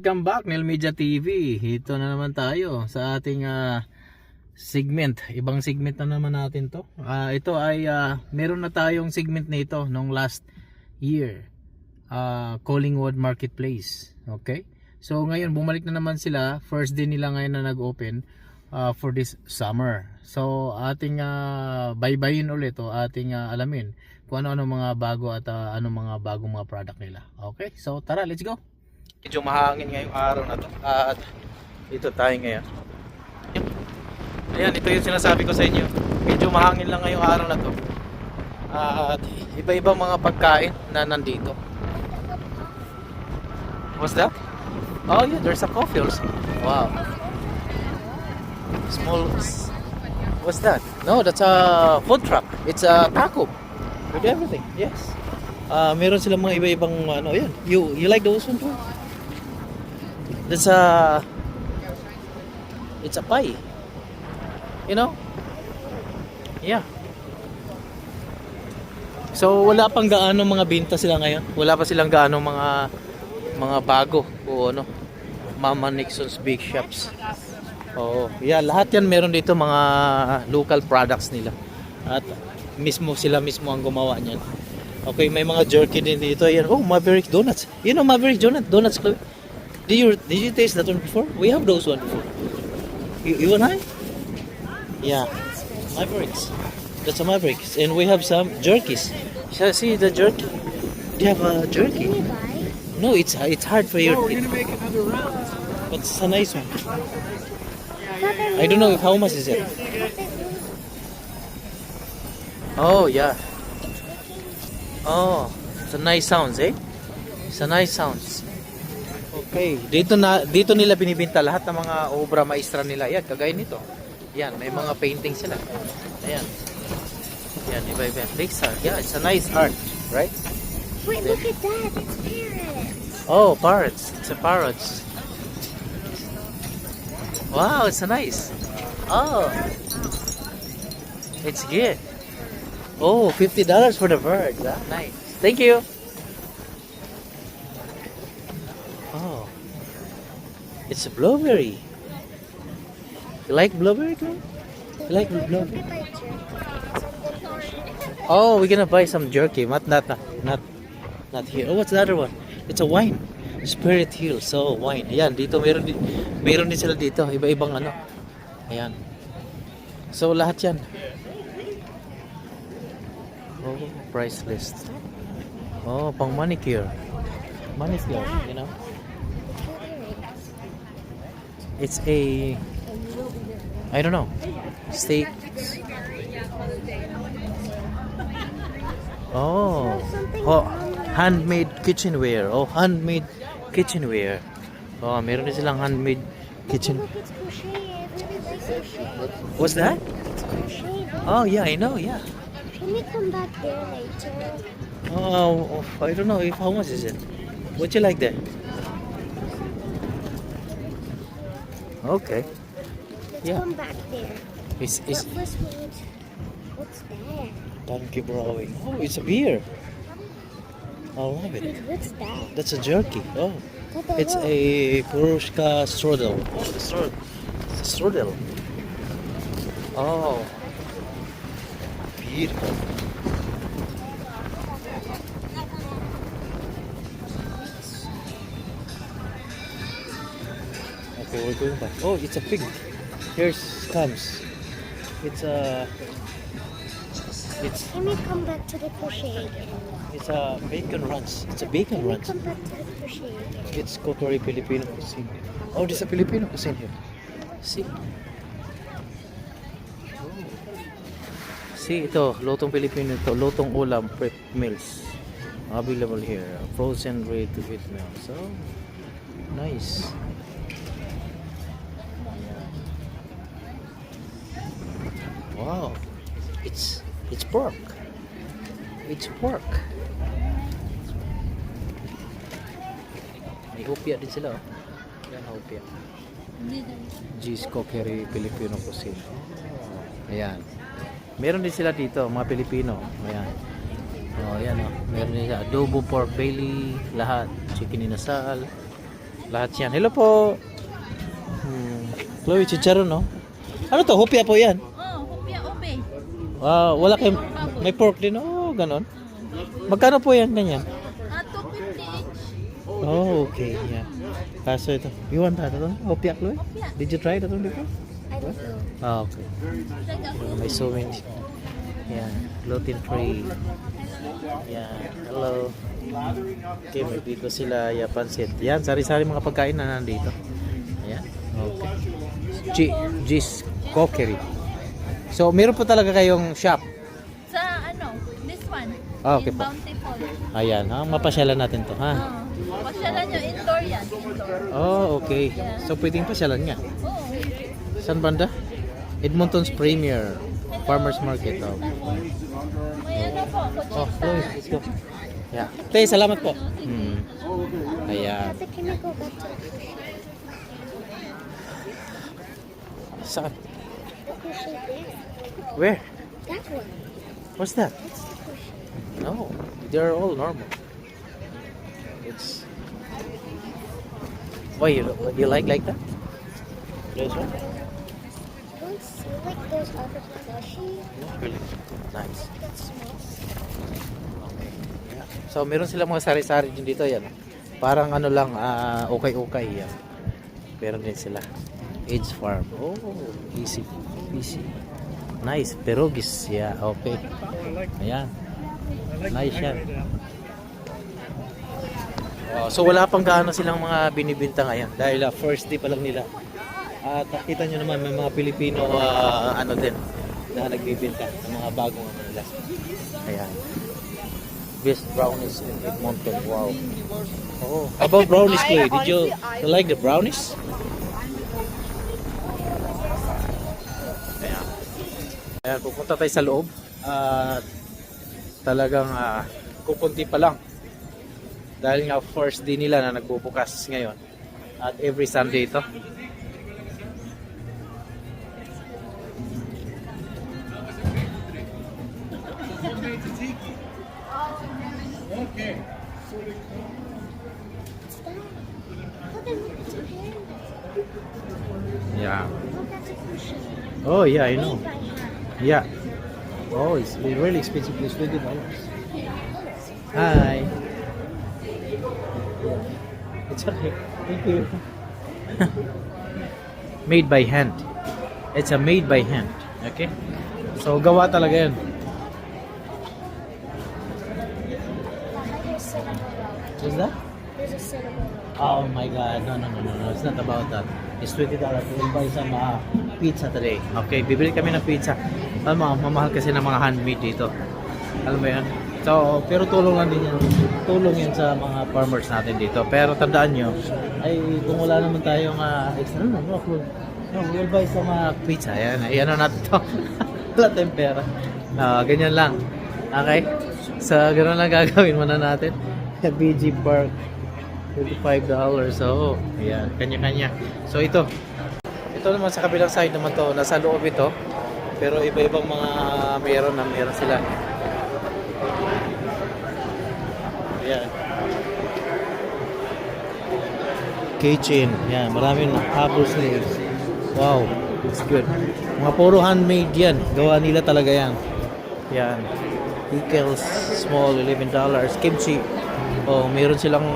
welcome back Neil Media TV. Ito na naman tayo sa ating segment. Ibang segment na naman natin to. Ito ay meron na tayong segment na ito nung last year. Collingwood Marketplace. Okay? So ngayon bumalik na naman sila. First day nila ngayon na nag-open for this summer. So ating baybayin ulit o ating alamin kung ano-ano mga bago at ano mga bagong mga product nila. Okay? So tara, let's go. Medyo mahangin ngayong araw na to at dito tayo ngayon. Ayan, ito yung sinasabi ko sa inyo. Medyo mahangin lang ngayong araw na to at iba-ibang mga pagkain na nandito. What's that? Oh yeah, there's a coffee also. Wow. Small. What's that? No, that's a food truck. It's a taco with everything. Yes. Meron silang mga iba-ibang ano, yan. You like those one too? It's a pie. You know? Yeah. So wala pang gaano mga binta sila ngayon. Wala pa silang gaano mga bago o ano, Mama Nixon's Big Shops. Oo. Yeah, lahat yan meron dito mga local products nila. At sila mismo ang gumawa niyan. Okay, may mga jerky din dito. Ayan. Oh, Maverick Donuts. You know Maverick Donuts, Chloe? Did you taste that one before? We have those one before. You and I? Yeah. Mavericks. That's a Mavericks. And we have some jerkies. See the jerky? Do you have a jerky? No, it's hard for you. No, we're gonna make another round. But it's a nice one. I don't know how much is it. Oh yeah. Oh, it's a nice sounds, eh? It's a nice sounds. Okay, dito nila binibenta lahat ng mga obra maestra nila. Yan, kagaya nito. Yan, may mga painting sila. Ayan. Yan, iba-iba. Pixar. Yeah, it's a nice art, right? Wait, look at that. It's parrots. Oh, parrots. It's a parrots. Wow, it's a nice. Oh. It's good. Oh, $50 for the birds. Ah, nice. Thank you. Oh. It's a blueberry. You like blueberry too? You like blueberry? Oh, we're gonna buy some jerky. Not here. Oh, what's the other one? It's a wine. Spirit Hill. So, wine. Ayan, dito meron din sila dito. Iba-ibang ano. Ayan. So, lahat yan. Oh, price list. Oh, pang manicure. Manicure, you know. It's a, I don't know, steak. Oh, handmade kitchenware. Oh, handmade kitchenware. Oh, meron din silang handmade kitchen. Look, it's crochet. Everybody likes crochet. What's that? It's crochet. Oh, yeah, I know, yeah. Can we come back there later? Oh, I don't know how much is it. What you like there? Okay. Let's Yeah. come back there. It's But first we need... What's that? Donkey Brewing. Oh, it's a beer. I love it. What's that? That's a jerky. Oh, Tata, it's look. a Purushka strudel. Oh, the strudel. It's a strudel. Oh, beautiful. Okay, we're going back. Oh, it's a pig. Here's comes. It's a. Can we come back to the crochet again? It's a bacon ranch. It's a bacon Can we ranch. come back to the crochet again? It's Kotori Filipino cuisine. Oh, there's a Filipino cuisine here. See? Oh. See, ito, lutong Filipino ito. Lutong ulam, prep meals. Available here. Frozen, ready to eat meals. So, nice. Wow. It's pork. It's pork. May hopia din sila, oh. Yan, hopia. G's Cookery Filipino Cuisine. Ayan. Meron din sila dito, mga Pilipino. Ayan. Oh, ayan, oh. Meron din sila adobo pork belly, lahat. Chicken inasal. Lahat yan. Hello po. Chloe, chicharon, no? Ano to? Hopia po yan. Hopia ube. Wala kayo. May pork din. Oh, ganon. Magkano po yan ganyan? 250 each. Oh, okay. Yeah. Kaso ito. You want that? Ito? Hopia, Chloe? Hopia. Did you try that one before? I don't know. Okay. May so many. Yan. Gluten free. Yan. Hello. Okay, may dito sila pansit. Yan, sari-sari mga pagkain na nandito. Ayan. Okay. G's Cookery. So, meron po talaga kayong shop. Sa this one. Okay in po. Bountiful. Ayan, mapasyalan natin to, ha? Pasyalan nyo, indoor yan. Indoor. Oh, okay. So, pwedeng pasyalan nga. Saan banda? Edmonton's Premier Farmers Market. Oh. May po, Oh, kuchita. Chloe, let's go. Yeah. Tay, salamat po. Ayan. But can I go back to the crochet? Saan? The crochet there? Where? That one. What's that? That's the crochet. No, they're all normal. It's why you like that? This one? Don't see like there's other crochet. Really nice. That's small. Yeah. So meron sila mga sari-sari din dito yan. Parang ano lang, okay yan. Meron din sila. Edge Farm. Oh, easy. Nice. Pierogies. Yeah, okay. Ayan. Nice yan. So wala pang gaano silang mga binibenta ngayon dahil first day pa lang nila. At kita nyo naman may mga Pilipino din na nagbibenta ng mga bagong nila. Ayan. Best brownies in Edmonton. Wow. Oh, about brownies, Chloe. Did you like the brownies? Ayan. Ayan, pupunta tayo sa loob. At talagang kukunti pa lang. Dahil nga first day nila na nagbubukas ngayon. At every Sunday ito. Look, it's a hand. Yeah. Look, that's a crochet. Oh yeah, I know. Made by hand. Yeah. Oh, it's really expensive. It's $20. Hi. It's okay. Thank you. Made by hand. It's a made by hand. Okay? So, gawa talaga yan. There's cinnamon roll. What's that? There's a cinnamon roll. Oh my God. No. It's not about that. It's $20. We'll buy some pizza today. Okay, bibili kami ng pizza. Alam mo, mamahal kasi ng mga handmade dito. Alam mo yan? So, pero tulong lang din yan. Tulong yan sa mga farmers natin dito. Pero tandaan nyo, ay kung wala naman tayong extra, no, we'll buy some pizza. Ayan na natin to. Wala tayong pera. Ganyan lang. Okay? So, ganoon lang gagawin muna natin. BG Park. $25. So, ayan. Kanya-kanya. So, ito naman sa kabilang side naman to. Nasa loob ito. Pero iba-ibang mga meron sila. Ayan. Kitchen. Yan. Maraming apple sleeves. Wow. It's good. Mga puro handmade yan. Gawa nila talaga yan. Yan. Pickles. Small. $11. Kimchi. Oh, meron silang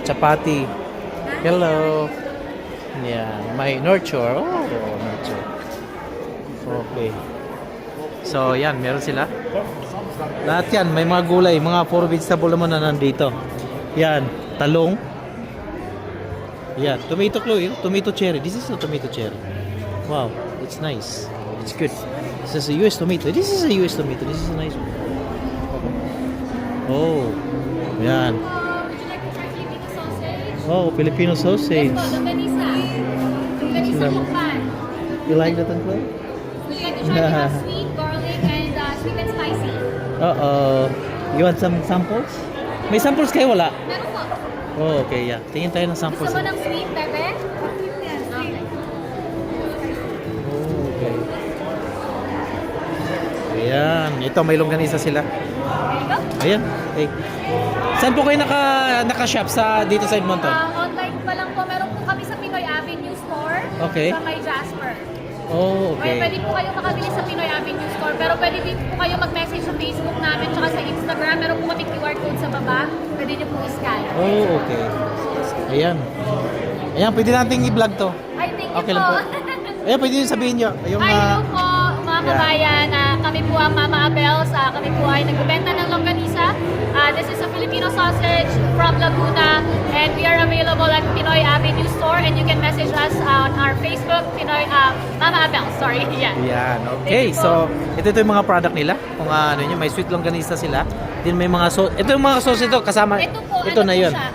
chapati. Hello. Yan. May nurture. Oh, nurture. Okay. So, yan. Meron sila. Lahat yan. May mga gulay. Mga puro vegetable naman na nandito. Yan. Talong. Yan. Tomato, Chloe. Tomato cherry. This is a tomato cherry. Wow. It's nice. It's good. This is a US tomato. This is a US tomato. This is a nice one. Oh. Yan. Oh, Filipino sausage. You like that one, Chloe? Sweet, garlic, and sweet and spicy. You want some samples? May samples kayo wala? Meron po. Oh, okay, yeah. Tingin tayo ng samples. Gusto mo ng sweet, bebe? Oh, okay. Ayan. Ito, may longganisa sila. Ayan. Okay. Saan po kayo naka-shop dito sa Edmonton? On Okay. sa may Jasper. Oh, Okay. Pwede okay. po kayong makabili sa Pinoy Avenue Store, pero pwede din po kayo mag-message sa Facebook namin tsaka sa Instagram. Meron po kami QR code sa baba. Pwede niyo po i-scan. Oh, okay. Ayan. Ayan, pwede nating i-vlog to. Ay, thank you Okay po. lang po. Ayan, pwede nyo sabihin nyo. Yung, Hi, hello po mga yeah. kabayan. Kami po ang Mama Abels. Kami po ay nagbebenta ng longganisa. This is a Filipino sausage from Laguna and we are available at Pinoy Avenue Store and you can message us on our Facebook, Pinoy Mama Abels. Sorry. Yeah. Ayan, okay. Thank you po. So, ito yung mga product nila. Kung ano nyo, may sweet longganisa sila. Then may mga sauce. Ito yung mga sauce ito, kasama. Ito po, ito ano na po yun. siya?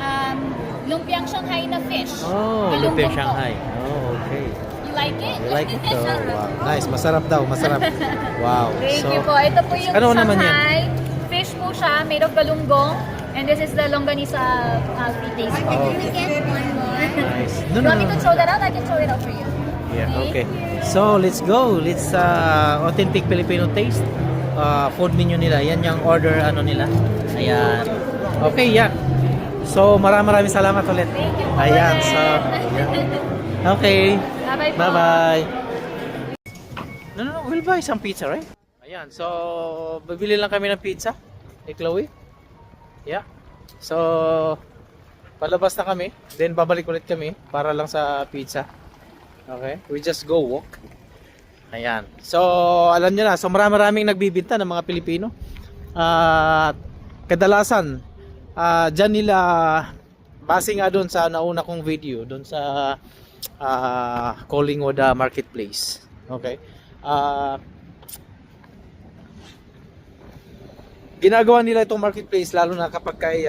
Lumpiang Shanghai na fish. Oh, Galunggong lumpia po. Shanghai. Oh, okay. You like it? You like it? Oh, wow. Nice. Masarap daw. Masarap. Wow. Thank So, you po. Ito po yung ano naman yan? Shanghai. Fish po siya, made of galunggong. And this is the longganisa taste. Oh, Can we get one more? nice. You want me to throw that out? I can throw it out for you. Yeah, Thank okay. you. So, let's go. Let's authentic Filipino taste. Food menu nila. Yan yung order ano nila. Ayan. Okay, yeah. So, maraming salamat ulit. Thank you po Ayan, ulit. so, ayan. Okay. Bye-bye po. Bye-bye. No, we'll buy some pizza, right? Ayan, so, bibili lang kami ng pizza. Eh, Chloe? Yeah. So, palabas na kami. Then, babalik ulit kami para lang sa pizza. Okay? We just go walk. Ayan. So, alam nyo na. So, maraming nagbibinta ng mga Pilipino. Kadalasan, dyan nila, base nga doon sa nauna kong video, doon sa Collingwood Marketplace. Okay? Ginagawa nila itong marketplace lalo na kapag kay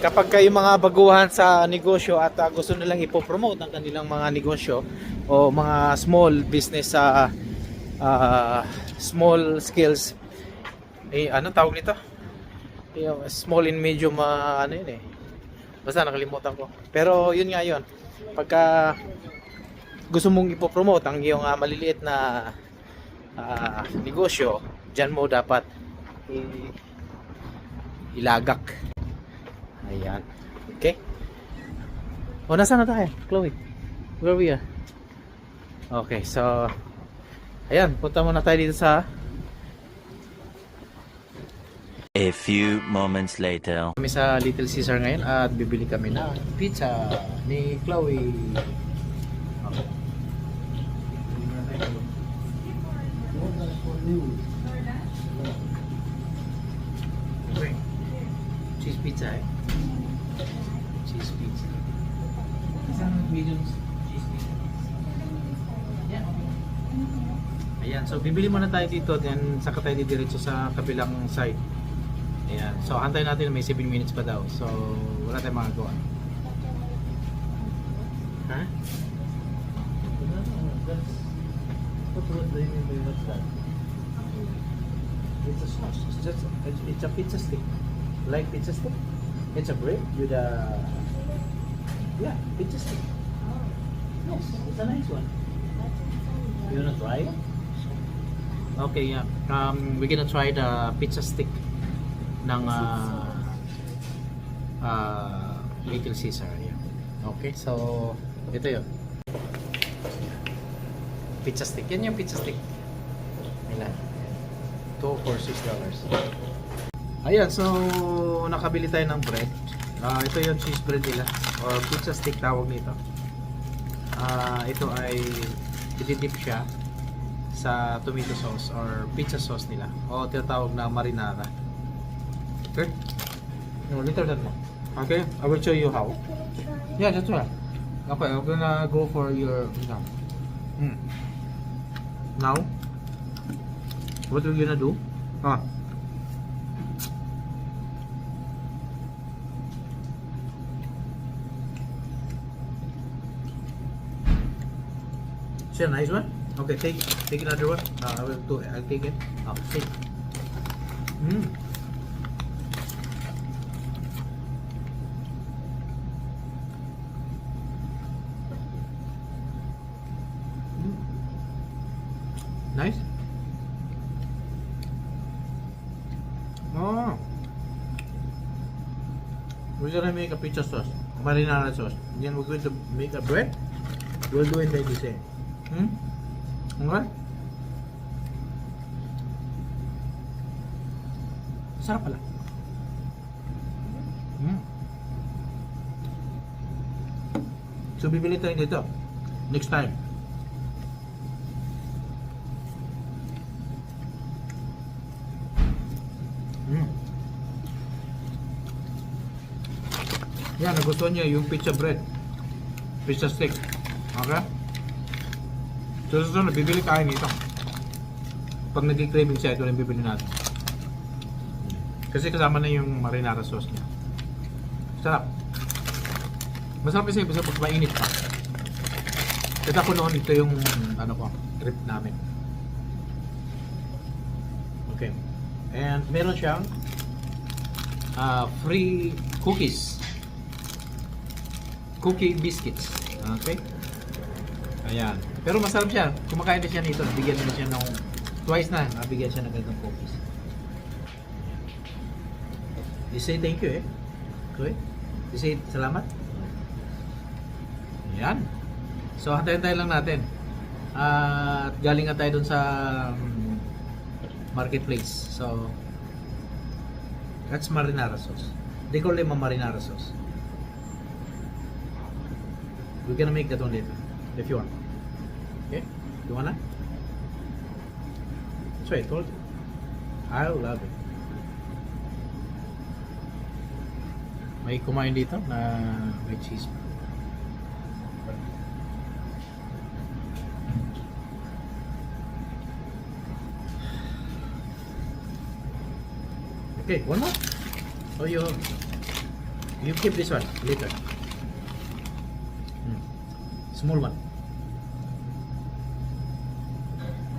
kapag kayo mga baguhan sa negosyo at gusto nilang ipopromote ang kanilang mga negosyo o mga small business sa small skills, ano tawag nito? Yung small and medium, ano yun eh, basta nakalimutan ko, pero yun nga yun, pagka gusto mong ipopromote ang iyong maliliit na negosyo, dyan mo dapat ilagak. Ayan. Okay. O, nasaan na tayo, Chloe? Where we are? Okay, so ayan, punta muna tayo dito sa A few moments later. kami sa Little Caesar ngayon at bibili kami ng pizza ni Chloe. Okay. Okay. Cheese pizza eh. Cheese pizza. Isang medium cheese pizza. Yeah. Ayan, so bibili muna tayo dito, then saka tayo diretso sa kabilang side. Ayan, so antayin natin, may 7 minutes pa daw. So wala tayong magagawa. Ha? What do you mean by what's that? It's a sauce. It's a pizza stick. Like pizza stick? It's a bread with a pizza stick. Yes, it's a nice one. You wanna try it? Okay, yeah. We're gonna try the pizza stick ng Little Caesar. Yeah. Okay, so ito yun. Pizza stick. Yan yung pizza stick. Ilan? 2 for $6. Ayan, so nakabili tayo ng bread. Ito yung cheese bread nila or pizza stick tawag nito. Ito ay ididip siya sa tomato sauce or pizza sauce nila o tinatawag na marinara. Okay? No, later that one. Okay, I will show you how. Yeah, that's right. Okay, I'm gonna go for your now. What are we gonna do? It's a nice one. Okay, take another one. I'll take it. Take. Nice. Oh. We're gonna make a pizza sauce, marinara sauce. Then we're going to make a bread. We'll do it like this. Okay? Sarap pala. So bibili tayo dito next time. Yan, nagustuhan niya yung pizza bread, pizza stick. Okay? So susunod, bibili tayo nito. Pag nag-craving siya, ito lang bibili natin. Kasi kasama na yung marinara sauce niya. Sarap. Masarap kasi pag mainit pa. Kasi ako noon, ito yung trip namin. Okay. And meron siyang free cookies. Cookie biscuits. Okay? Ayan. Pero masarap siya. Kumakain na siya nito. Bigyan na siya ng twice na. Nabigyan siya ng ganitong cookies. You say thank you Okay? You say salamat? Ayan. So, hantay-hantay lang natin. At galing nga tayo dun sa marketplace. So, that's marinara sauce. They call them a marinara sauce. We're gonna make that one later, if you want. Okay? You wanna? So I told you. I love it. May kumain dito na may cheese. Okay, one more. Oh, you keep this one later. Small one.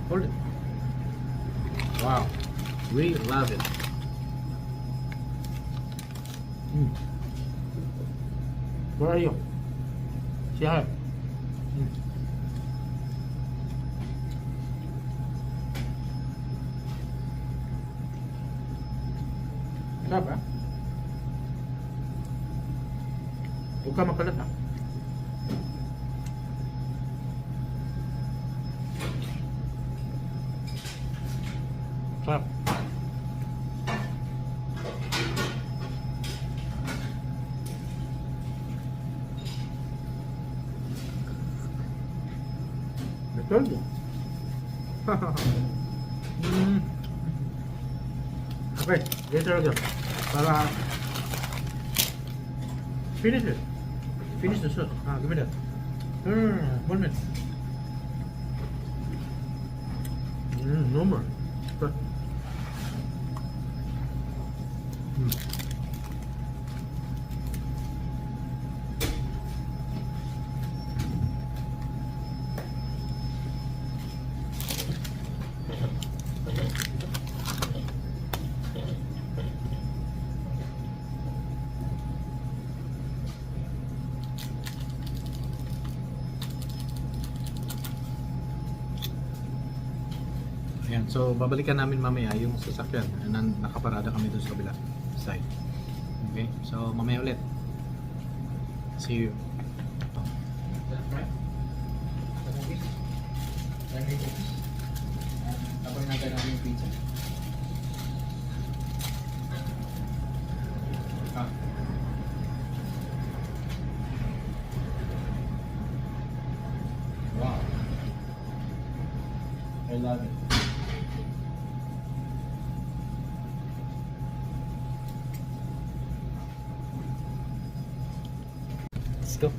Hold it. Wow, we love it. Where are you? Say hi. Sarap ah. Huwag ka makalat ah. Sarap. Betul tu. Okay, later again. Para finish it. Finish the sauce. Give me that. 1 minute. No more. But, ayan, so babalikan namin mamaya yung sasakyan na nakaparada kami doon sa kabila side. Okay, so mamaya ulit. See you. Tapos natin namin yung pizza. Wow, I love it. Let's go.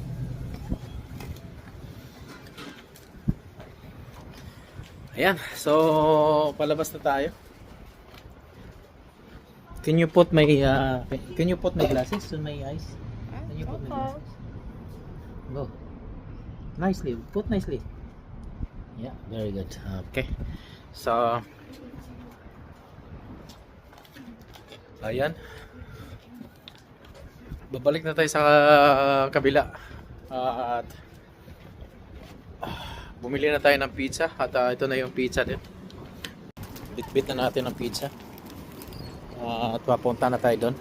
Ayan, so palabas na tayo. Can you put my glasses on my eyes? Can you put my glasses? Go. Nicely, put nicely. Yeah, very good. Okay. So ayan. Babalik na tayo sa kabila. At bumili na tayo ng pizza at ito na yung pizza din. Bitbit na natin ang pizza. At papunta na tayo doon.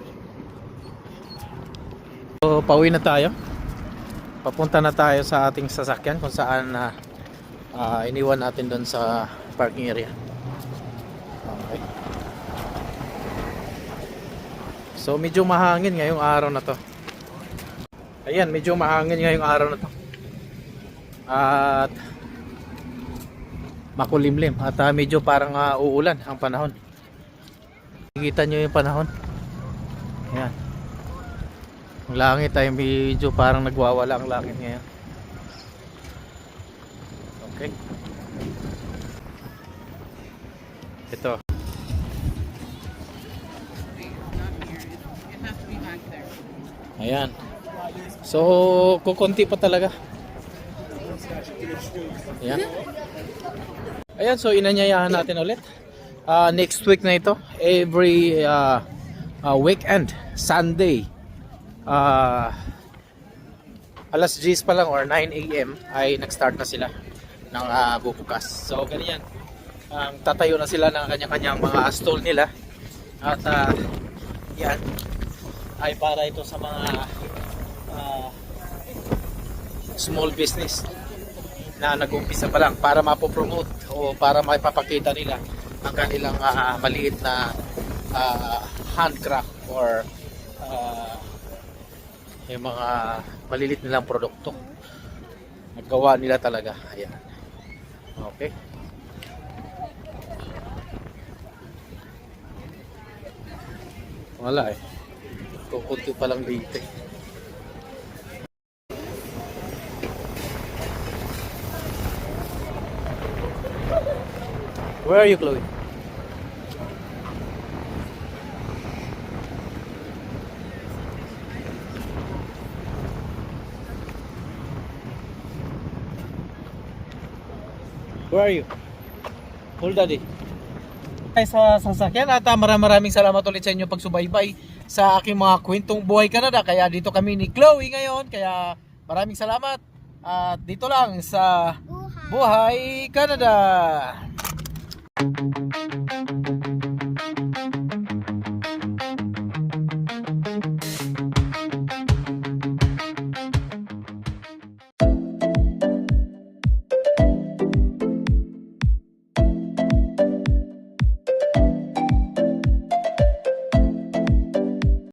So, pauwi na tayo. Papunta na tayo sa ating sasakyan kung saan iniwan natin doon sa parking area. Okay. So, medyo mahangin ngayong araw na to. Ayan, medyo mahangin ngayong araw na to. At makulimlim at medyo parang uulan ang panahon. Nakikita nyo yung panahon. Ayan. Ang langit ay medyo parang nagwawala ang langit ngayon. Okay. Ito. Ayan. So, kukunti pa talaga. Ayan. Ayan, so inanyayahan natin ulit. Next week na ito, every weekend, Sunday, alas 10 pa lang or 9 AM ay nag-start na sila ng bubukas. So ganyan, tatayo na sila ng kanya-kanyang mga stall nila. At yan ay para ito sa mga small business na nag-umpisa pa lang, para mapopromote o para maipapakita nila ang kanilang maliit na handcraft or yung mga malilit nilang produkto. Nagawa nila talaga. Ayan. Okay. Wala eh. Kukunti pa lang dito eh. Where are you, Chloe? Where are you? Hold daddy. Ay sa sasakyan at maraming salamat ulit sa inyo pagsubaybay sa aking mga kwentong buhay Canada. Kaya dito kami ni Chloe ngayon. Kaya maraming salamat. At dito lang sa Buhay Canada.